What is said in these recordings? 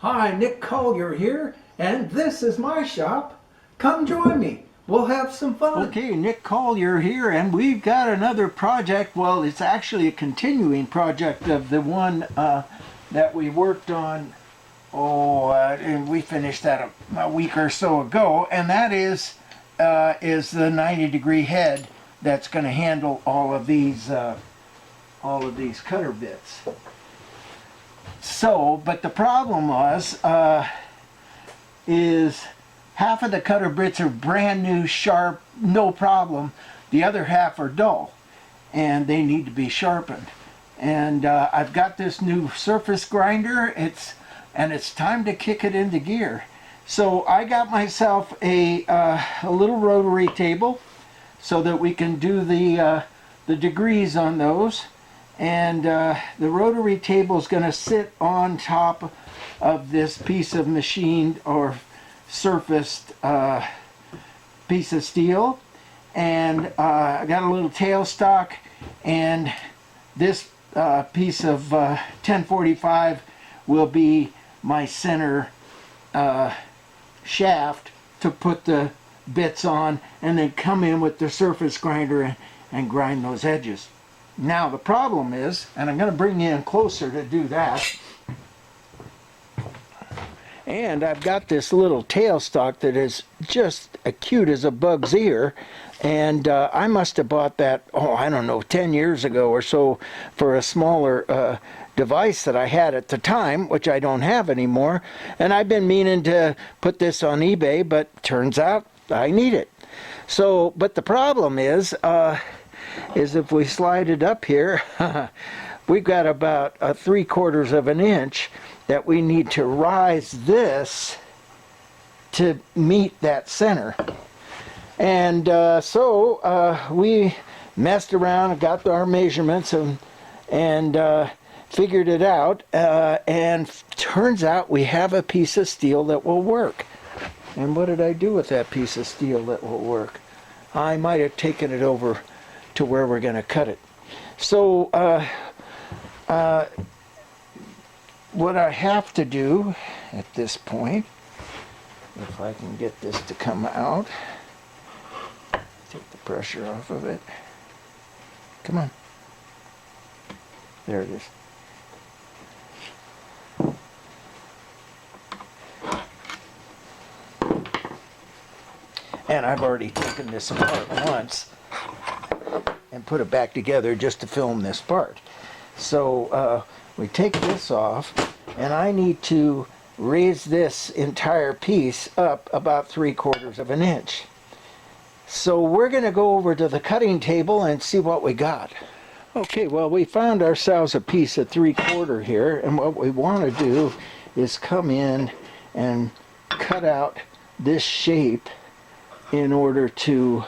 Hi, Nick Collier here, and this is my shop. Come join me. We'll have some fun. Okay, Nick Collier here, and we've got another project. Well, it's actually a continuing project of the one that we worked on, and we finished that a week or so ago, and that is the 90-degree head that's going to handle all of these cutter bits. So, but the problem is half of the cutter bits are brand new, sharp, no problem. The other half are dull, and they need to be sharpened. And I've got this new surface grinder. It's time to kick it into gear. So I got myself a little rotary table so that we can do the degrees on those. And the rotary table is going to sit on top of this piece of machined or surfaced piece of steel. And I got a little tailstock, and this piece of 1045 will be my center shaft to put the bits on, and then come in with the surface grinder and grind those edges. Now the problem is, and I'm going to bring you in closer to do that, and I've got this little tailstock that is just as cute as a bug's ear, and I must have bought that, I don't know, 10 years ago or so for a smaller device that I had at the time, which I don't have anymore, and I've been meaning to put this on eBay, but turns out I need it. So, but the problem is if we slide it up here, we've got about 3/4 of an inch that we need to rise this to meet that center. And so we messed around and got our measurements and figured it out, and turns out we have a piece of steel that will work. And what did I do with that piece of steel that will work? I might have taken it over to where we're going to cut it. So what I have to do at this point, if I can get this to come out, take the pressure off of it. Come on. There it is. And I've already taken this apart once and put it back together just to film this part. So we take this off, and I need to raise this entire piece up about 3/4 of an inch. So we're going to go over to the cutting table and see what we got. Okay, well, we found ourselves a piece of 3/4 here, and what we want to do is come in and cut out this shape in order to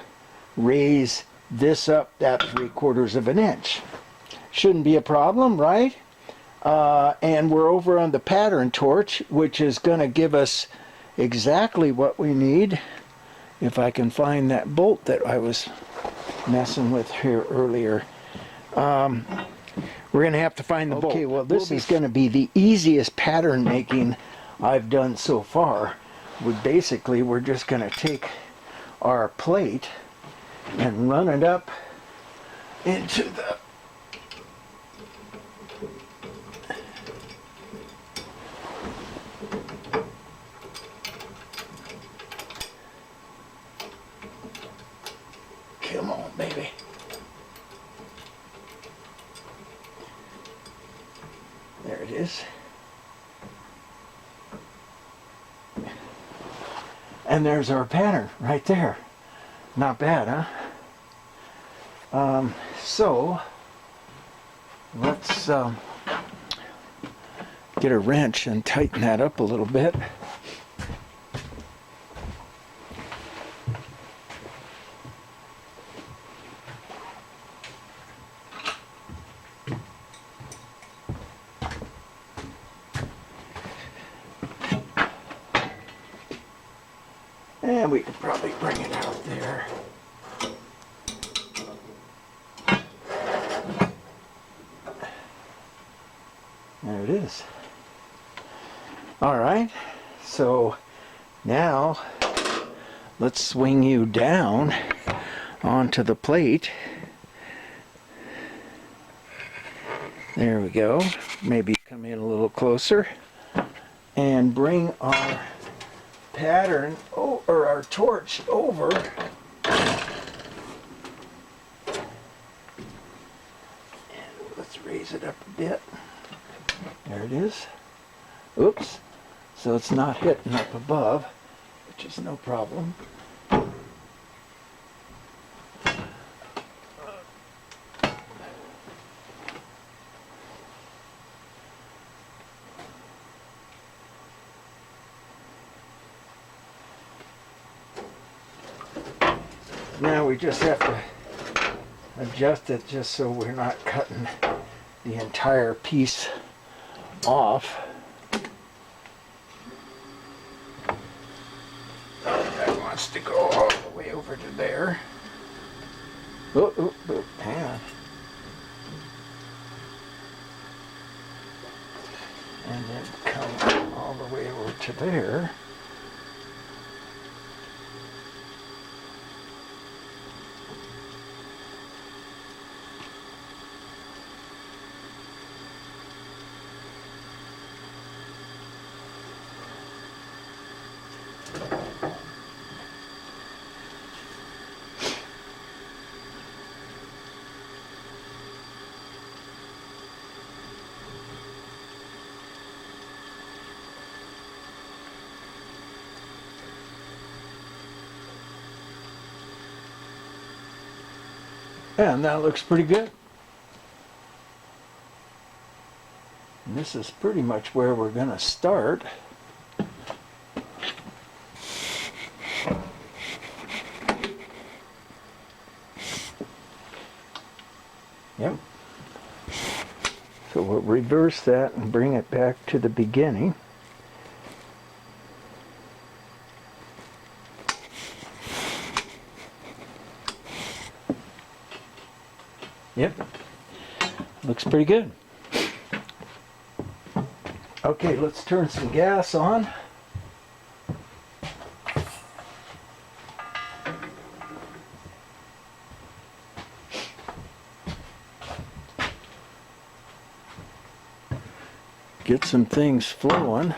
raise this up that 3/4 of an inch. Shouldn't be a problem, right? And we're over on the pattern torch, which is going to give us exactly what we need. If I can find that bolt that I was messing with here earlier. We're going to have to find the bolt. Okay, well, this is going to be the easiest pattern making I've done so far. We're just going to take our plate and run it up into the come on, baby. There it is. And there's our pattern right there. Not bad, huh? So let's get a wrench and tighten that up a little bit. And we could probably bring it out there. There it is. All right, so now let's swing you down onto the plate. There we go. Maybe come in a little closer and bring our pattern or our torch over. And let's raise it up a bit. There it is. Oops. So it's not hitting up above, which is no problem. Now we just have to adjust it just so we're not cutting the entire piece off. That wants to go all the way over to there. Oh, hang on. And then come all the way over to there. And that looks pretty good. And this is pretty much where we're going to start. Yep. So we'll reverse that and bring it back to the beginning. Yep, looks pretty good. Okay, let's turn some gas on. Get some things flowing.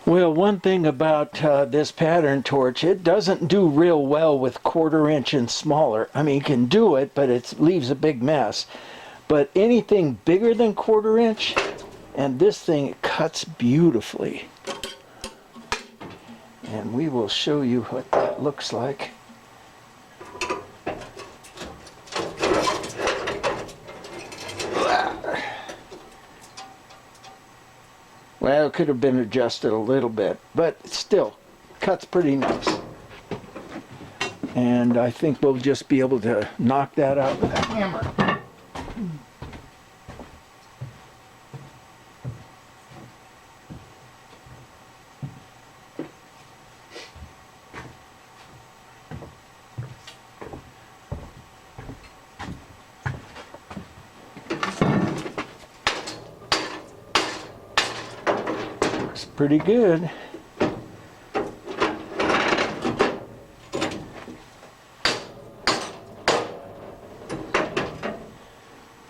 Well, one thing about this pattern torch, it doesn't do real well with 1/4 inch and smaller. I mean, you can do it, but it leaves a big mess. But anything bigger than 1/4 inch, and this thing, it cuts beautifully. And we will show you what that looks like. Yeah, it could have been adjusted a little bit, but still, cuts pretty nice. And I think we'll just be able to knock that out with a hammer. Looks pretty good.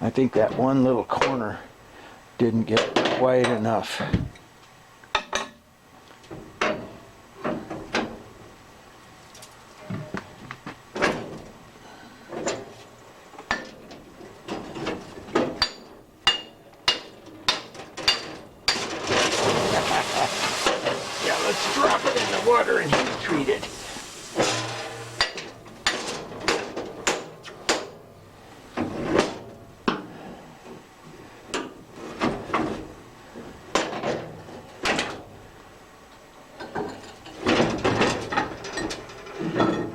I think that one little corner didn't get quite enough. Yeah, let's drop it in the water and heat treat it.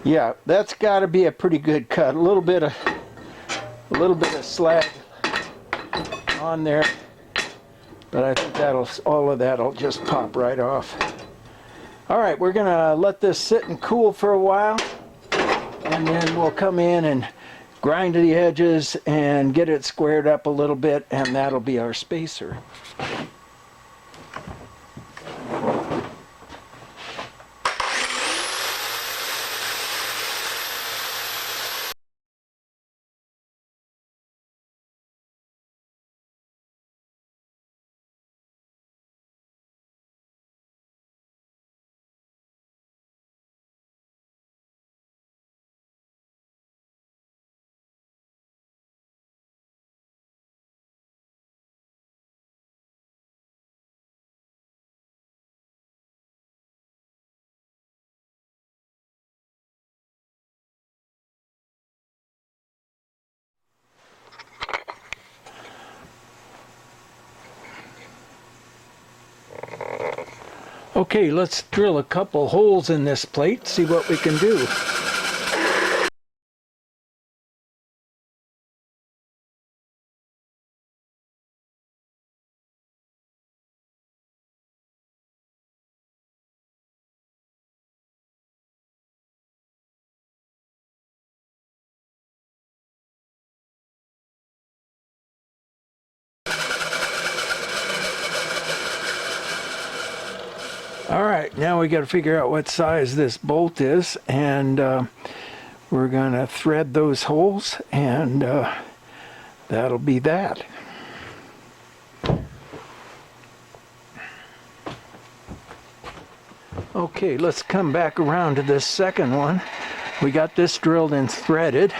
Yeah, that's got to be a pretty good cut. A little bit of slag on there, but I think all of that'll just pop right off. All right, we're gonna let this sit and cool for a while, and then we'll come in and grind the edges and get it squared up a little bit, and that'll be our spacer. Okay, let's drill a couple holes in this plate, see what we can do. All right, now we got to figure out what size this bolt is, and we're going to thread those holes, and that'll be that. Okay, let's come back around to this second one. We got this drilled and threaded.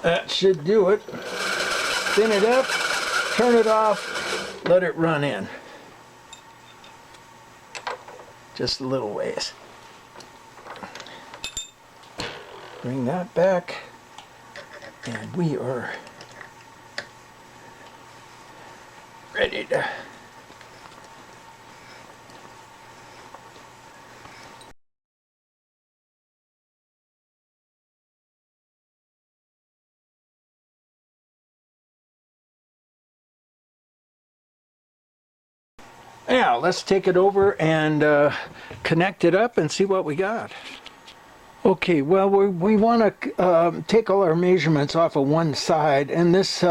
That should do it. Spin it up, turn it off, let it run in. Just a little ways. Bring that back, and we are ready to now let's take it over and connect it up and see what we got. Okay, well we want to take all our measurements off of one side, and this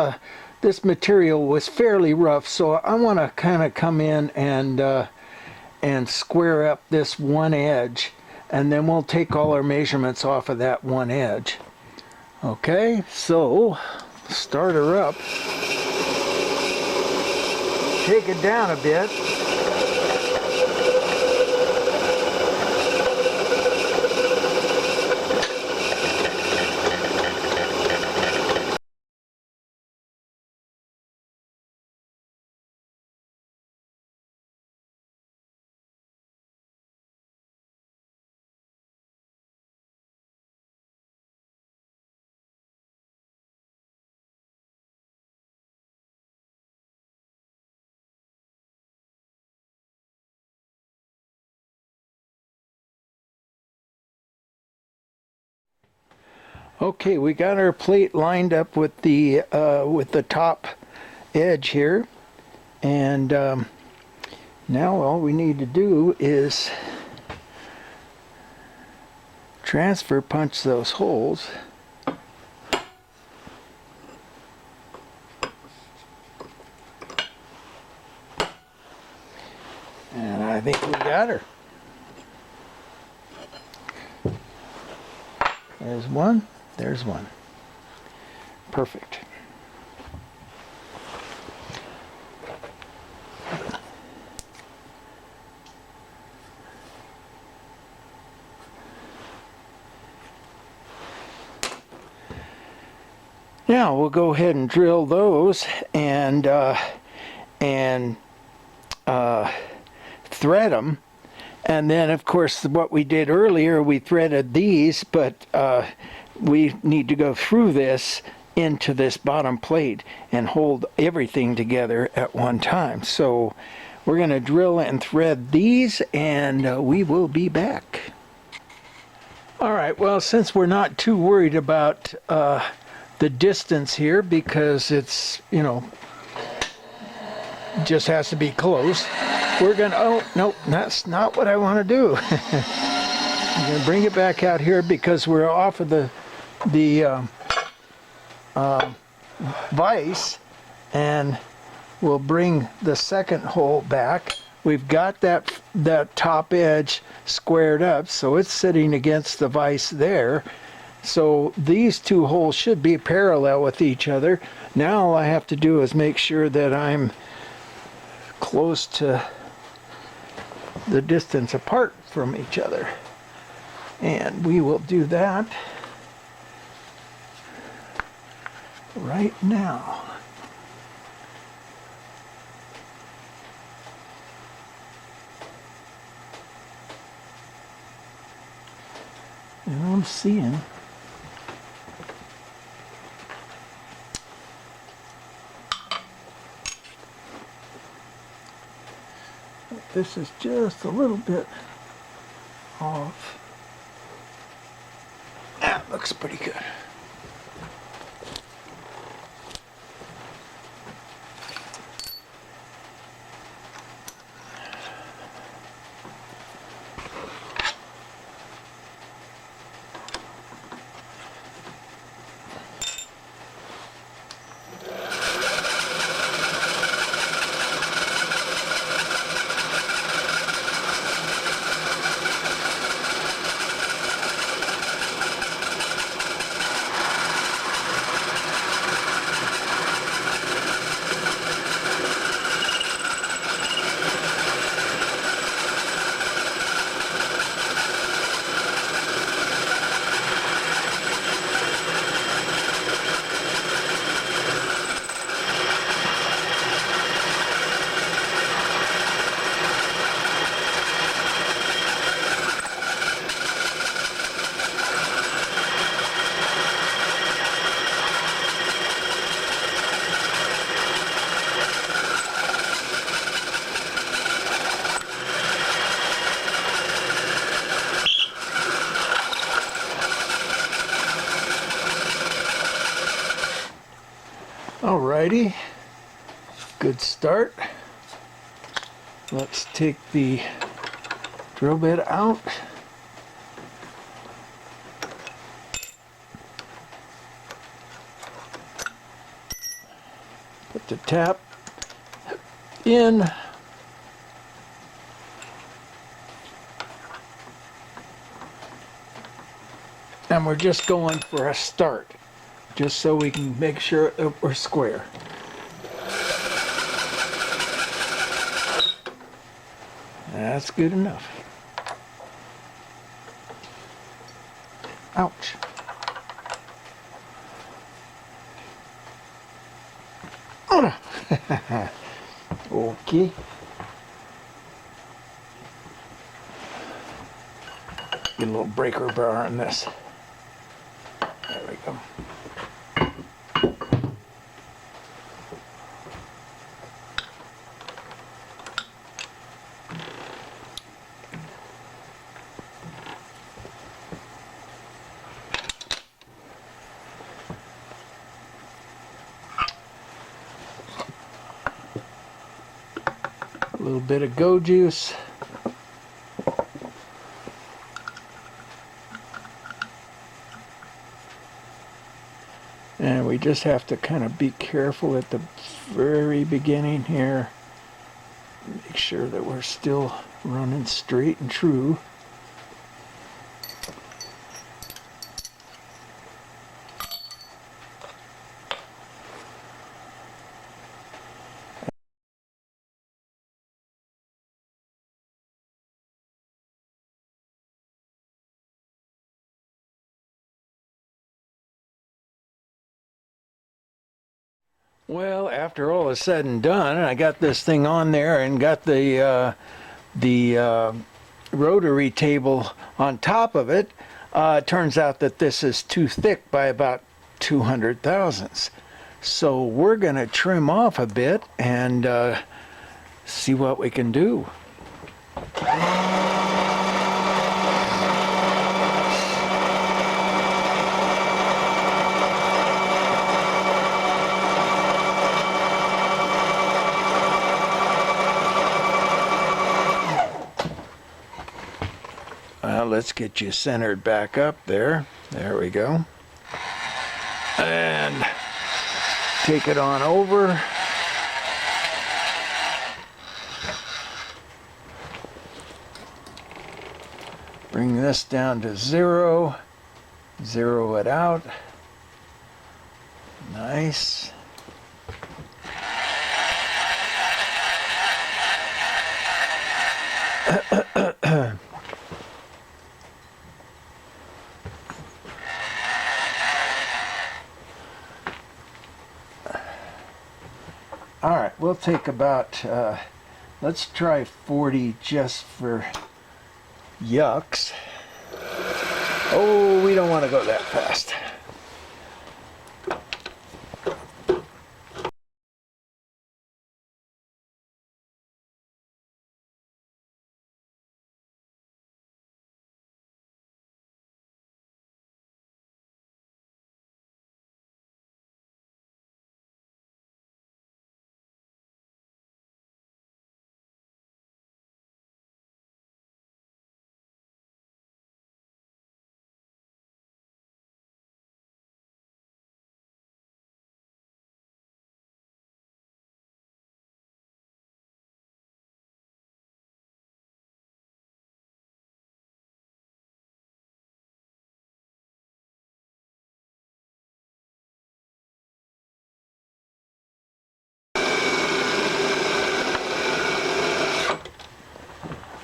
material was fairly rough, so I want to kind of come in and square up this one edge, and then we'll take all our measurements off of that one edge. Okay, so start her up. Take it down a bit. Okay, we got our plate lined up with the top edge here, and now all we need to do is transfer punch those holes. And I think we got her. There's one, there's one. Perfect. Now we'll go ahead and drill those and thread them, and then of course what we did earlier, we threaded these, but we need to go through this into this bottom plate and hold everything together at one time. So we're going to drill and thread these, and we will be back. All right, well, since we're not too worried about the distance here, because it's, you know, just has to be close, we're gonna, oh no, that's not what I want to do. I'm gonna bring it back out here because we're off of the vise, and we'll bring the second hole back. We've got that top edge squared up, so it's sitting against the vise there. So these two holes should be parallel with each other. Now all I have to do is make sure that I'm close to the distance apart from each other. And we will do that right now. And I'm seeing this is just a little bit off. That looks pretty good. Alrighty, good start. Let's take the drill bit out. Put the tap in. And we're just going for a start, just so we can make sure that we're square. That's good enough. Ouch. Okay. Get a little breaker bar on this. There we go. little bit of go juice. And we just have to kind of be careful at the very beginning here. Make sure that we're still running straight and true. Well, after all is said and done, I got this thing on there and got the rotary table on top of it. It turns out that this is too thick by about 200 thousandths. So we're going to trim off a bit and see what we can do. Well, let's get you centered back up there. There we go. And take it on over. Bring this down to 0. Zero it out. Nice. All right, we'll take about, let's try 40 just for yucks. Oh, we don't want to go that fast.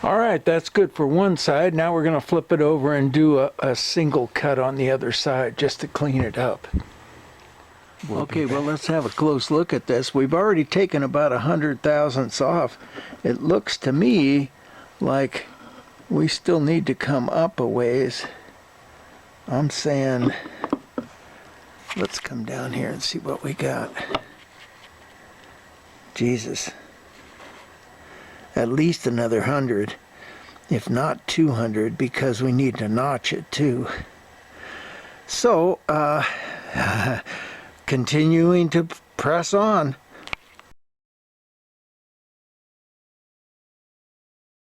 All right, that's good for one side. Now we're going to flip it over and do a single cut on the other side just to clean it up. Okay, well, let's have a close look at this. We've already taken about 100 thousandths off. It looks to me like we still need to come up a ways. I'm saying, let's come down here and see what we got. Jesus. At least another 100, if not 200, because we need to notch it too. So, continuing to press on.